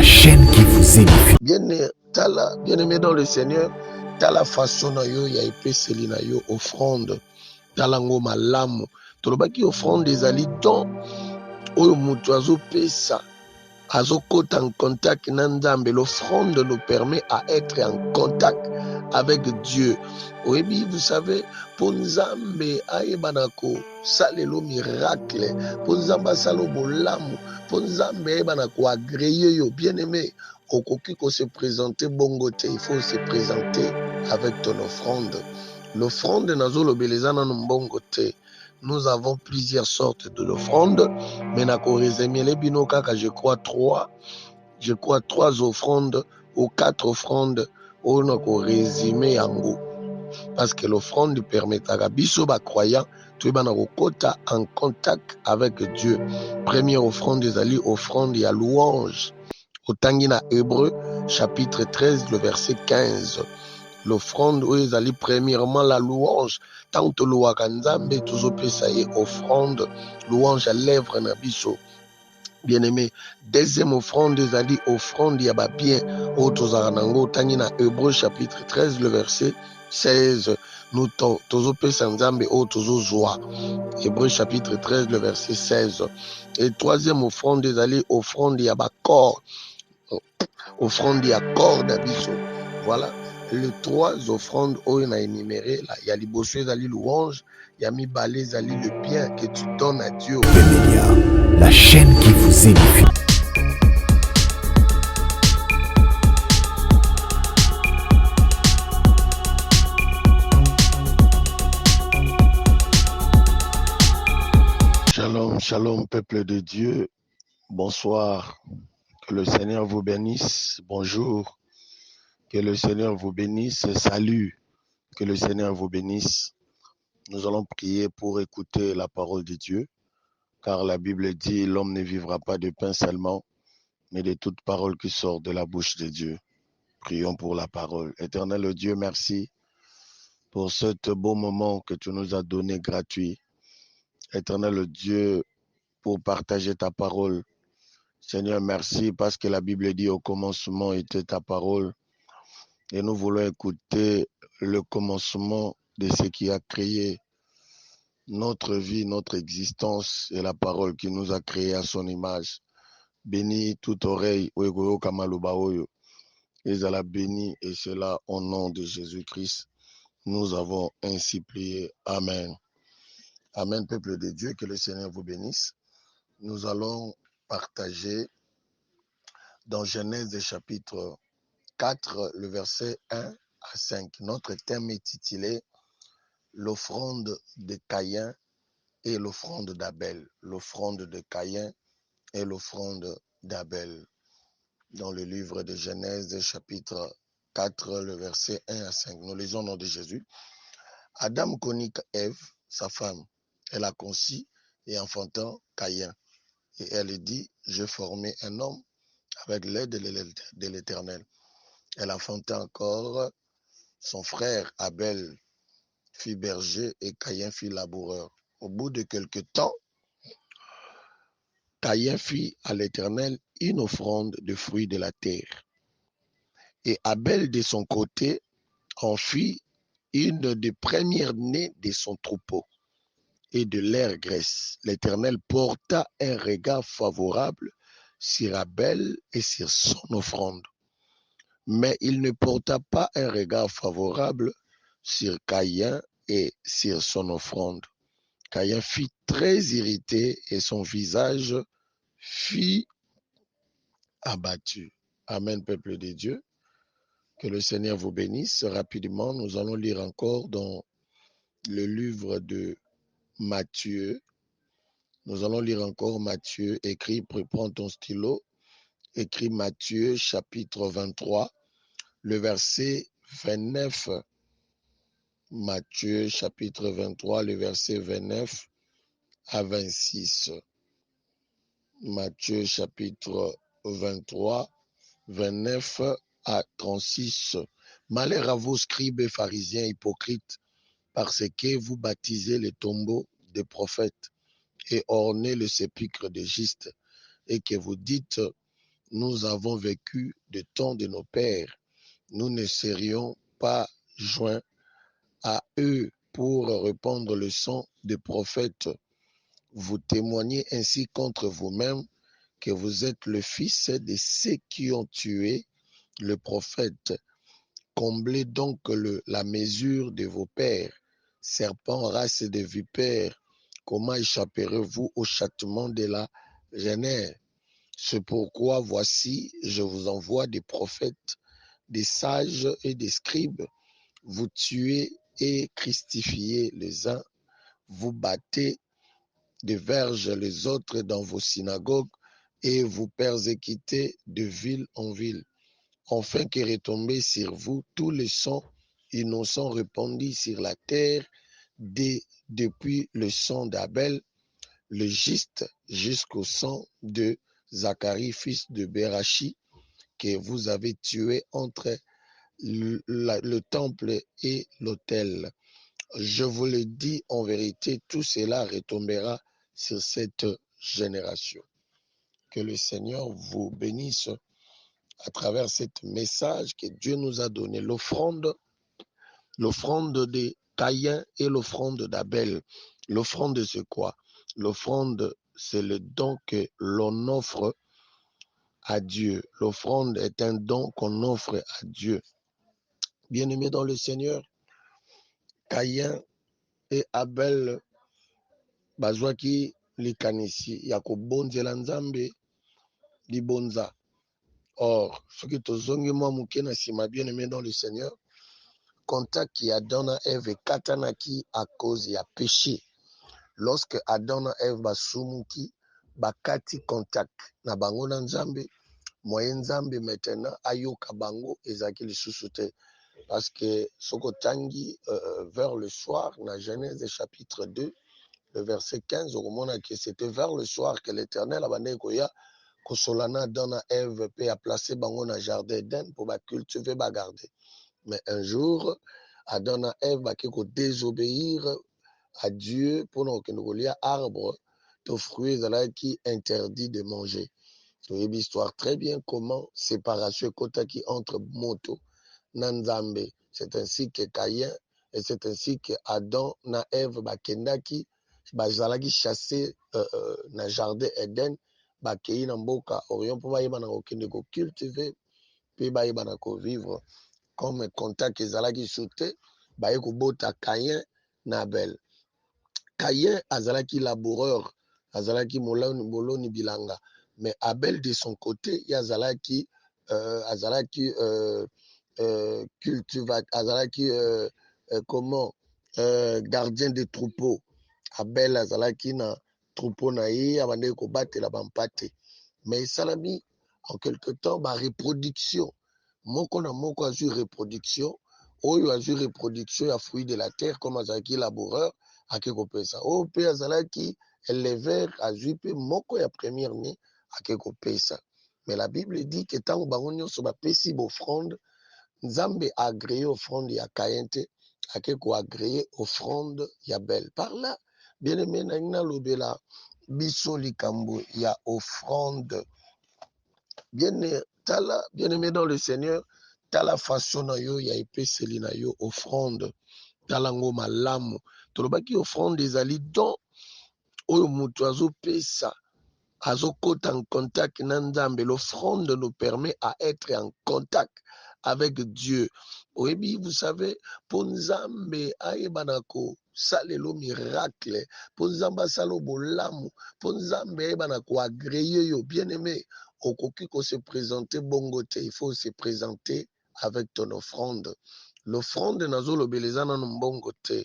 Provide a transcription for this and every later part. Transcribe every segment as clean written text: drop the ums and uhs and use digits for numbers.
la chaîne qui vous édifie. Bien-aimé dans le Seigneur, t'as la façon na yo ya epeseli na yo offrande, talango malamu. Tolobaki offrande ezali don oyo mutu azopesa, azokota en contact na Nzambe. L'offrande nous permet à être en contact avec Dieu. Oui, vous savez, pour Nzambe ayebana ko salelo miracle, pour Nzambe salo bolamu, pour Nzambe ayebana ko agréer yo bien-aimé. Okoki ko se présenter bongote, il faut se présenter avec ton offrande. L'offrande nazolo belezana no mbongote. Nous avons plusieurs sortes de l'offrande, mais je crois trois offrandes ou quatre offrandes on a résumé yango parce que l'offrande permet à biso ba croyant tu bana kokota en contact avec Dieu. Première offrande ezali offrande ya louange otangi na Hébreu chapitre 13 le verset 15. L'offrande oyo ezali premièrement la louange. Tant tolobaka Nzambe tozopesa ye offrande louange à lèvres na biso. Bien-aimé, deuxième offrande ezali offrande ya ba bien oyo tozalaka nango otangi na Hébreu chapitre 13 le verset 16. Nous tozopesa Nzambe oyo tozozwa. Hébreu chapitre 13 le verset 16. Et troisième offrande ezali offrande ya ba corps, offrande ya corps na biso. Voilà les trois offrandes oyo na énuméré là. Il y a liboso ezali louange, il y a mibale ezali le bien que tu donnes à Dieu. Bemelia, la chaîne qui vous édifie. Shalom, shalom peuple de Dieu. Bonsoir. Que le Seigneur vous bénisse. Bonjour. Que le Seigneur vous bénisse. Salut. Que le Seigneur vous bénisse. Nous allons prier pour écouter la parole de Dieu, car la Bible dit l'homme ne vivra pas de pain seulement, mais de toute parole qui sort de la bouche de Dieu. Prions pour la parole. Éternel Dieu, merci pour ce beau moment que tu nous as donné gratuit. Éternel Dieu, pour partager ta parole. Seigneur, merci parce que la Bible dit au commencement était ta parole. Et nous voulons écouter le commencement de ce qui a créé notre vie, notre existence et la parole qui nous a créé à son image. Bénis toute oreille, ezala béni, et cela au nom de Jésus-Christ. Nous avons ainsi prié. Amen. Amen, peuple de Dieu, que le Seigneur vous bénisse. Nous allons partager dans Genèse chapitre 4, le verset 1 à 5. Notre thème est titré l'offrande de Caïn et l'offrande d'Abel. L'offrande de Caïn et l'offrande d'Abel. Dans le livre de Genèse chapitre 4, le verset 1 à 5. Nous lisons au nom de Jésus. Adam connut Ève, sa femme. Elle a conçu et enfantant Caïn. Et elle dit, je formai un homme avec l'aide de l'Éternel. Elle enfanta encore son frère Abel, fit berger, et Caïn fit laboureur. Au bout de quelque temps, Caïn fit à l'Éternel une offrande de fruits de la terre. Et Abel, de son côté, en fit une des premières nées de son troupeau et de leur graisse. L'Éternel porta un regard favorable sur Abel et sur son offrande. Mais il ne porta pas un regard favorable sur Caïn et sur son offrande. Caïn fut très irrité et son visage fut abattu. Amen, peuple de Dieu. Que le Seigneur vous bénisse. Rapidement, nous allons lire encore dans le livre de Matthieu. Nous allons lire encore Matthieu, écrit, prends ton stylo, écrit Matthieu chapitre 23, le verset 29. Matthieu chapitre 23, le verset 29 à 26. Matthieu chapitre 23, 29 à 36. Malheur à vous, scribes et pharisiens hypocrites, parce que vous baptisez les tombeaux des prophètes et ornez le sépulcre des justes, et que vous dites, nous avons vécu le temps de nos pères, nous ne serions pas joints à eux pour répandre le sang des prophètes. Vous témoignez ainsi contre vous-même que vous êtes le fils de ceux qui ont tué le prophète. Comblez donc la mesure de vos pères. Serpents, race de vipères, comment échapperez-vous au châtiment de la génère? C'est pourquoi voici, je vous envoie des prophètes, des sages et des scribes. Vous tuez et christifiez les uns, vous battez de verges les autres dans vos synagogues et vous persécutez de ville en ville. Enfin que retombe sur vous tout le sang innocent répandu sur la terre depuis le sang d'Abel, le juste, jusqu'au sang de Zacharie, fils de Bérachi, que vous avez tué entre le temple et l'autel. Je vous le dis en vérité, tout cela retombera sur cette génération. Que le Seigneur vous bénisse à travers ce message que Dieu nous a donné, l'offrande de Caïn et l'offrande d'Abel. L'offrande, c'est quoi? L'offrande, c'est le don que l'on offre à Dieu. L'offrande est un don qu'on offre à Dieu. Bien-aimés dans le Seigneur, Caïn et Abel bazwaki likanisi ya kobonzela Nzambe libonza. Or, soki tozongi mwa muke na nsima, bien-aimés dans le Seigneur, contact ya Adam na Ève ekatanaki à cause ya péché. Lorsque Adam na Ève basumuki, bakati contact na bango na Nzambe, moyen Nzambe maintenant ayoka bango ezaki lisusu te. Parce que sokotangi vers le soir, dans Genèse chapitre 2, le verset 15, au moment que c'était vers le soir que l'Éternel a bandé koya kosolana Adam na Ève pe a placé bango na jardin d'Éden pour ba cultiver, ba garder. Mais un jour, Adam et Ève baki ko désobéir à Dieu pour nous que nous lions arbre de fruits qui interdit de manger. C'est une histoire très bien comment séparation kotaki entre moto Nanzambe. C'est ainsi que Caïn et c'est ainsi que Adam na Ève bakendaki bazalaki chassé na jardin Eden bakei na mboka Orient pour bayeba na kokende ko cultiver pe bayeba na ko vivre comme contact ezalaki sauté baye kobota Caïn na Abel. Caïn azalaki laboureur, azalaki moloni bilanga, mais Abel de son côté azalaki azalaki comment gardien de troupeau. Abel azalaki na troupeau na ye abandeki kobatela bampate, mais esalami en quelque temps ba reproduction moko na moko azwi reproduction oyo azwi reproduction ya fruit de la terre comme azalaki laboureur ake kopesa oyo mpe azalaki éleveur azwi mpe moko ya première né ake kopesa. Mais la Bible dit que ntango bango nyonso bapesi bofrande, Nzambe agrée offrande ya Caïn te, ake koagreye offrande ya Abel. Par là, bien-aimé na ngai nalobela biso likambo ya offrande. Bien-aimé dans le Seigneur, tala façon na yo ya epeseli na yo offrande, tala ngo malamu. Tolobaki offrande ezali don oyo moto azopesa, azokota en contact na Nzambe. L'offrande nous permet à être en contact avec Dieu. Oui, vous savez, pour Nzambe ayebana ko salelo miracle, pour Nzambe salo bolamu, pour Nzambe ayebana ko agréer yo, bien-aimé, okoki ko se présenter bongo te, il faut se présenter avec ton offrande. L'offrande nazo lobeleza na mbongo te.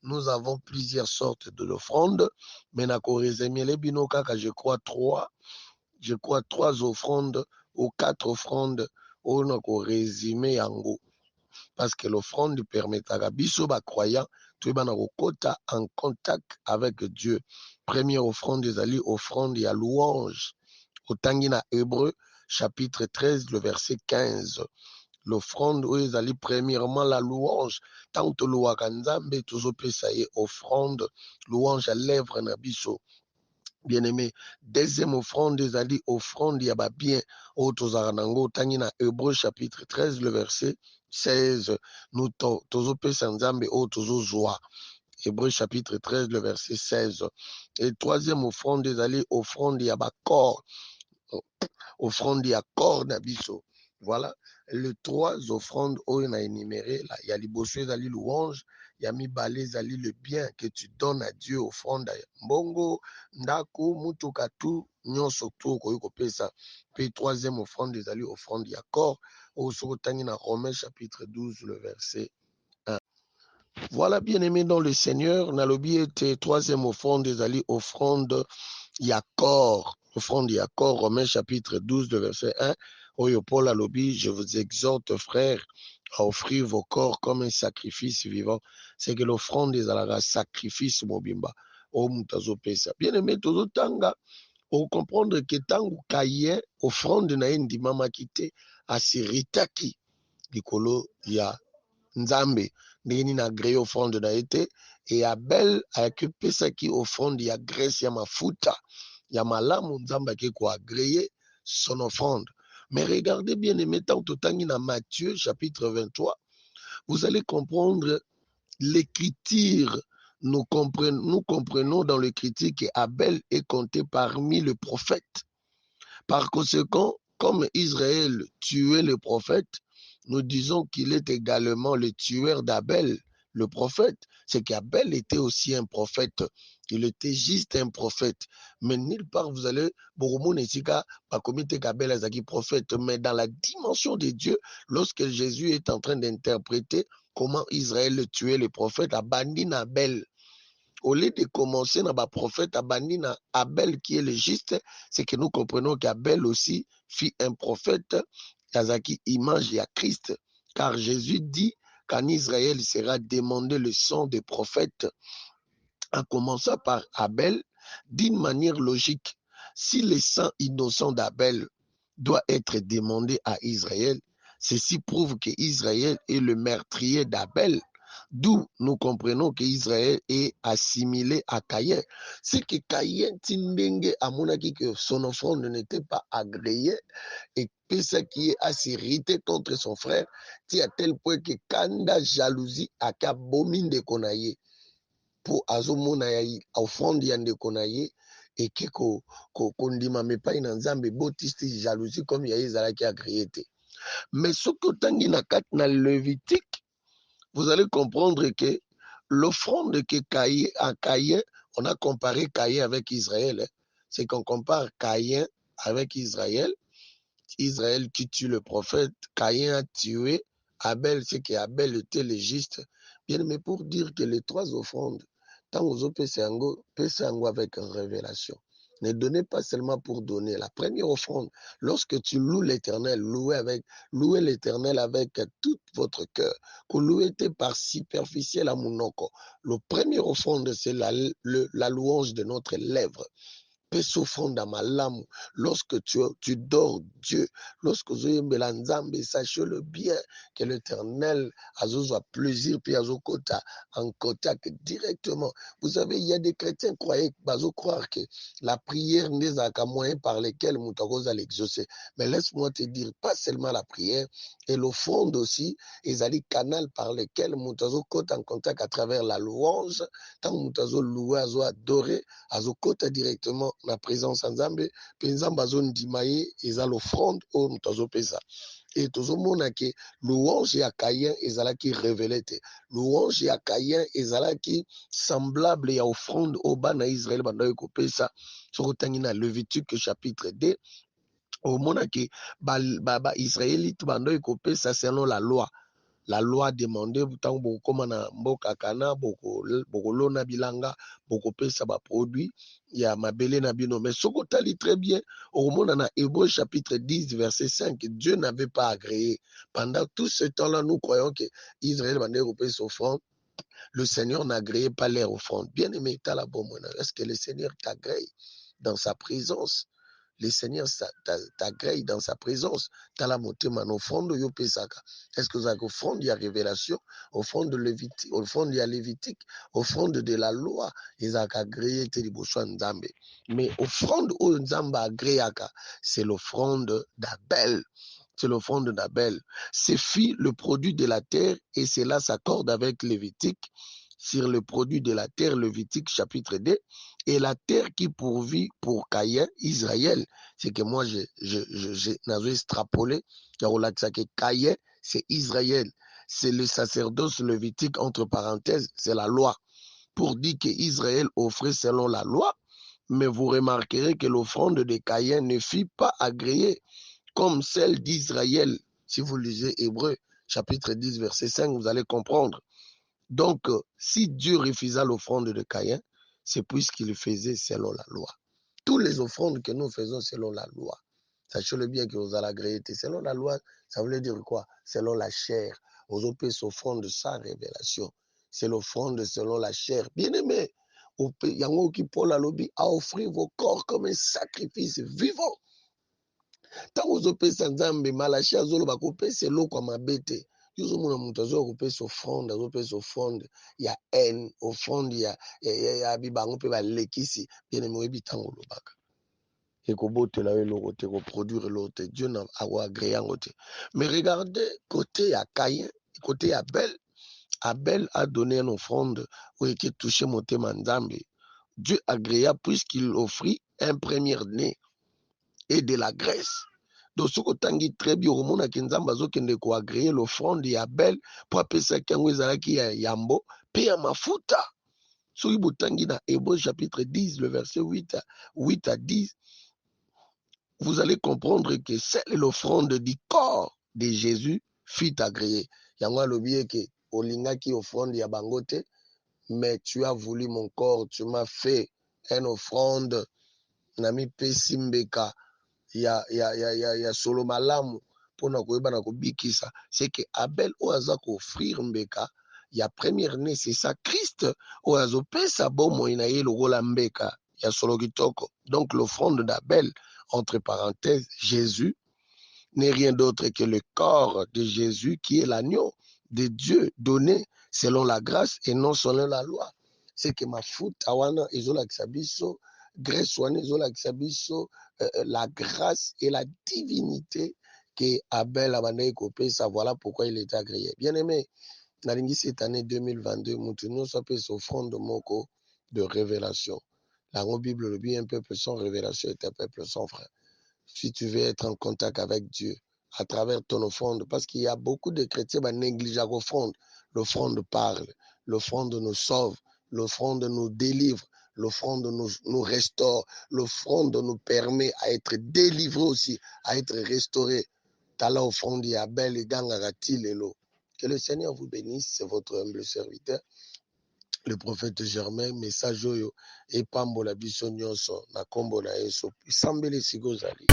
Nous avons plusieurs sortes de l'offrande, mais nako rezemele bino kaka je crois trois offrandes ou quatre offrandes ou nako résumer yango. Parce que l'offrande permet à biso ba croyant tu bana kokota en contact avec Dieu. Première offrande ezali offrande ya louange. Otangi na Hébreu chapitre 13 le verset 15. L'offrande oyo ezali premièrement la louange. Tant tolobaka Nzambe tozopesa ye offrande, louange à lèvres na biso. Bien-aimé, deuxième offrande des alliés, offrande yaba bien, autozaranango, tangina, Hébreu chapitre 13, le verset 16, nous tozope sanzambe, autozozoa. Hébreu chapitre 13, le verset 16. Et troisième offrande des alliés, offrande yaba corps, offrande ya corps nabiso. Voilà les trois offrandes où on a énuméré là. Il y a les bossuets zali louange, il y a mibale zali le bien que tu donnes à Dieu, offrande mbongo, ndako, mutuka tout, nyonso tout koyoko pesa. Puis troisième offrande des alliés, offrande ya corps, au sokotangi na Romains chapitre 12 le verset 1. Voilà, bien aimé dans le Seigneur, nalobi était troisième offrande des alliés, offrande ya corps, offrande ya corps, Romains chapitre 12 le verset 1. Oyo Paul alobi, je vous exhorte frères à offrir vos corps comme un sacrifice vivant. C'est que l'offrande des alara sacrifice mobimba. O mutazo pesa. Bien aimé tozo tanga, o comprendre que tangu kaye offrande na ndi mama kite asiritaki likolo ya Nzambe ndeni na gré offrande na été et Abel akipesaki offrande ya graisse ya mafuta ya malamu Nzambe ke ko agréé son offrande. Mais regardez bien aimé tant totangi na Matthieu chapitre 23, vous allez comprendre l'écriture. Nous comprenons dans l'écriture que Abel est compté parmi les prophètes. Par conséquent, comme Israël tuait le prophète, nous disons qu'il est également le tueur d'Abel, le prophète. C'est qu'Abel était aussi un prophète. Il était juste un prophète. Mais nulle part vous allez, prophète, mais dans la dimension de Dieu, lorsque Jésus est en train d'interpréter comment Israël tuait le prophète, abandonne Abel. Au lieu de commencer dans le prophète Abanina Abel qui est le juste, c'est que nous comprenons qu'Abel aussi fit un prophète, Yazaki image à Christ, car Jésus dit qu'en Israël sera demandé le sang des prophètes, en commençant par Abel, d'une manière logique. Si le sang innocent d'Abel doit être demandé à Israël, ceci prouve qu'Israël est le meurtrier d'Abel. D'où nous comprenons qu'Israël est assimilé à Caïn. C'est que Caïn, Tindenge, amonaki que son offrande n'était pas agréée et que ce qui est assez irrité contre son frère, à tel point que Kanda jalousie a kabomine de konaye pour azomona ya offrande ya ndeko na ye et que kondima mepai na Nzambe botisti jalousie comme ya ezalaki agréé te. Mais ce que tangi na kat na Lévitique, vous allez comprendre que l'offrande que Caïn, on a comparé Caïn avec Israël. C'est qu'on compare Caïn avec Israël. Israël qui tue le prophète, Caïn a tué Abel, c'est qu'Abel était le juste. Bien, mais pour dire que les trois offrandes, tant aux autres Pesango avec révélation. Ne donnez pas seulement pour donner. La première offrande, lorsque tu loues l'Éternel, louez l'Éternel avec tout votre cœur. Que louez par superficiel à monoko. Le premier offrande, c'est la louange de notre lèvre. Lorsque tu dors Dieu, lorsque sache-le bien que l'Éternel a plaisir puis azokota en contact directement. Vous savez, il y a des chrétiens qui croire que la prière n'est qu'un moyen par lequel Moutagoz a l'exaucer. Mais laisse-moi te dire, pas seulement la prière, et l'offrande aussi, ils allaient canal par lequel Moutazo côte en contact à travers la louange, tant Moutazo loué, azo adoré, azo côte directement la présence en Nzambe, puis Nzambe azo ndimaye, eza l'offrande au Moutazo pesa. Et tout le monde a que louange ya Caïn ezalaki révélé te. Louange ya Caïn ezalaki semblable ya offrande au bana Israël bandoy ko pesa. Sokotangi na Lévitique chapitre 2. Au monde que Israélite bandoy ko pesa selon la loi. La loi demandait tant beaucoup na mboka kana beaucoup lona bilanga beaucoup pesa ba produit ya mabele na bino. Mais soko tali très bien au monde na Hébreu chapitre 10 verset 5, Dieu n'avait pas agréé. Pendant tout ce temps-là, nous croyons que Israël va dérouper son offrande. Le Seigneur n'agréait pas leur offrande. Bien aimé, est-ce que le Seigneur t'agrée dans sa présence? le Seigneur t'agrée dans sa présence. T'as la montée mano offrande yo pesaka. Est-ce que vous avez offrande, il y a révélation, offrande de Lévitique, offrande il y a Lévitique, offrande de la loi, ils ont agréé te liboso nzambe. Mais offrande où nzambe agréaka, c'est l'offrande d'Abel. C'est l'offrande d'Abel. C'est fit le produit de la terre et cela s'accorde avec Lévitique. Sur le produit de la terre, Lévitique chapitre 2, et la terre qui pourvit pour Caïn, Israël, c'est que moi j'ai extrapolé, que Caïn, c'est Israël, c'est le sacerdoce lévitique, entre parenthèses, c'est la loi, pour dire que Israël offrait selon la loi, mais vous remarquerez que l'offrande de Caïn ne fut pas agréée comme celle d'Israël. Si vous lisez Hébreux chapitre 10, verset 5, vous allez comprendre. Donc, si Dieu refusa l'offrande de Caïn, c'est puisqu'il faisait selon la loi. Toutes les offrandes que nous faisons selon la loi, sachez-le bien que vous allez agréer. Selon la loi, ça veut dire quoi? Selon la chair. Aux opés s'offrande sans révélation. C'est l'offrande selon la chair. Bien-aimé, yango qui Paul a lobby à offrir vos corps comme un sacrifice vivant. Tant aux opés sans nzambe, malachi azolo bakopesa eloko ya mabe te. Yuzo muna mutu azo kopesa offrande, azopesa offrande ya haine, offrande ya bibango pe balekisi. Bien-aimé, oyebi ntango olobaka. Ekobotela eloko te, koproduire eloko te. Dieu n'a agréé yango te. Mais regardez côté à Caïn, côté à Abel. Abel a donné une offrande où il était touché motema nzambe. Dieu agréa puisqu'il offrit un premier-né et de la graisse. Donc, ce que tangi très bien, au monde qui nzamba zo kende ko agréer l'offrande ya Abel pour apesa kango ezalaki ya yambo pe ya mafuta. Soki botangi na Hébreux chapitre 10 le verset 8 à 10, vous allez comprendre que c'est l'offrande du corps de Jésus fut agréée. Yango alobi ke olingaki offrande ya bangote, mais tu as voulu mon corps, tu m'as fait une offrande nami pesi mbeka ya solo malamu pona koyeba na kobikisa. C'est que Abel oaza ko offrir mbeka ya première né, c'est ça Christ oazo pesa bomo ina ye lokola mbeka ya solo kitoko. Donc l'offrande d'Abel, entre parenthèses, Jésus, n'est rien d'autre que le corps de Jésus qui est l'agneau de Dieu donné selon la grâce et non selon la loi. C'est que ma futa wana ezola kisabiso, grâce wana ezola kisabiso, la grâce et la divinité que Abel a bandé kopesa. Voilà pourquoi il est agréé. Bien aimé, nalingi cette année 2022, mutuno sape s'offrande moko de révélation. La Bible le dit, un peuple sans révélation est un peuple sans frère. Si tu veux être en contact avec Dieu à travers ton offrande, parce qu'il y a beaucoup de chrétiens qui négligent l'offrande. L'offrande parle, l'offrande nous sauve, l'offrande nous délivre, l'offrande nous restaure, l'offrande nous permet à être délivré aussi, à être restauré. Tala offrande ya Abel et Gangagati lelo. Que le Seigneur vous bénisse, c'est votre humble serviteur, le prophète Germain, message oyo et pambola biso nyonso na kombo na Yesu. Sambele sigozali.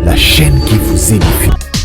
La chaîne qui vous édifie.